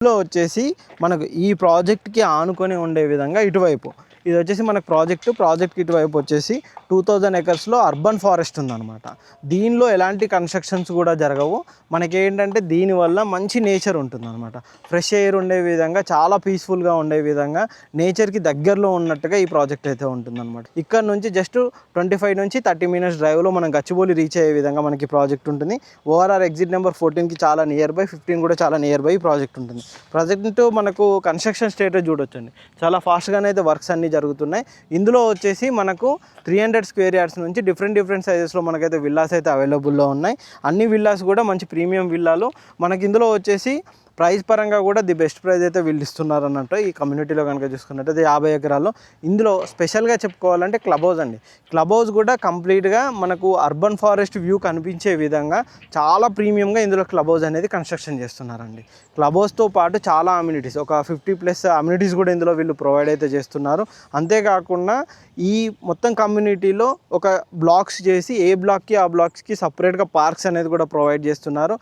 ఇందులో వచ్చేసి మనకు ఈ ప్రాజెక్ట్కి ఆనుకొని ఉండే విధంగా ఇటువైపు ఇది వచ్చేసి మనకు ప్రాజెక్ట్కి ఇటువైపు వచ్చేసి 2000 ఎకర్స్లో అర్బన్ ఫారెస్ట్ ఉందన్నమాట. దీనిలో ఎలాంటి కన్స్ట్రక్షన్స్ కూడా జరగవు. మనకేంటంటే దీనివల్ల మంచి నేచర్ ఉంటుందన్నమాట. ఫ్రెష్ ఎయిర్ ఉండే విధంగా చాలా పీస్ఫుల్గా ఉండే విధంగా నేచర్కి దగ్గరలో ఉన్నట్టుగా ఈ ప్రాజెక్ట్ అయితే ఉంటుందన్నమాట. ఇక్కడ నుంచి జస్ట్ 25 నుంచి 30 మినిట్స్ డ్రైవ్లో మనం గచ్చిబౌలి రీచ్ అయ్యే విధంగా మనకి ప్రాజెక్ట్ ఉంటుంది. ఓఆర్ఆర్ ఎగ్జిట్ నెంబర్ 14కి చాలా నియర్ బై, 15 కూడా చాలా నియర్ బై ప్రాజెక్ట్ ఉంటుంది. ప్రజెంట్ మనకు కన్స్ట్రక్షన్ స్టేటస్ చూడొచ్చండి, చాలా ఫాస్ట్గానే అయితే వర్క్స్ అన్నీ జరుగుతున్నాయి. ఇందులో వచ్చేసి మనకు 300 స్క్వేర్ యార్డ్స్ నుంచి డిఫరెంట్ సైజెస్లో మనకైతే విల్లాస్ అయితే అవైలబుల్లో ఉన్నాయి. అన్ని విల్లాస్ కూడా మంచి ప్రీమియం విల్లాలు. మనకి ఇందులో వచ్చేసి ప్రైస్ పరంగా కూడా ది బెస్ట్ ప్రైస్ అయితే వీళ్ళు ఇస్తున్నారు అన్నట్టు. ఈ కమ్యూనిటీలో కనుక చూసుకున్నట్టయితే 50 ఎకరాల్లో ఇందులో స్పెషల్గా చెప్పుకోవాలంటే క్లబ్ హౌస్ అండి. క్లబ్ హౌస్ కూడా కంప్లీట్గా మనకు అర్బన్ ఫారెస్ట్ వ్యూ కనిపించే విధంగా చాలా ప్రీమియంగా ఇందులో క్లబ్ హౌస్ అనేది కన్స్ట్రక్షన్ చేస్తున్నారండి. క్లబ్ హౌస్తో పాటు చాలా అమ్యూనిటీస్, ఒక 50+ అమ్యూనిటీస్ కూడా ఇందులో వీళ్ళు ప్రొవైడ్ అయితే చేస్తున్నారు. అంతేకాకుండా ఈ మొత్తం కమ్యూనిటీలో ఒక బ్లాక్స్ చేసి ఏ బ్లాక్కి ఆ బ్లాక్స్కి సపరేట్గా పార్క్స్ అనేది కూడా ప్రొవైడ్ చేస్తున్నారు.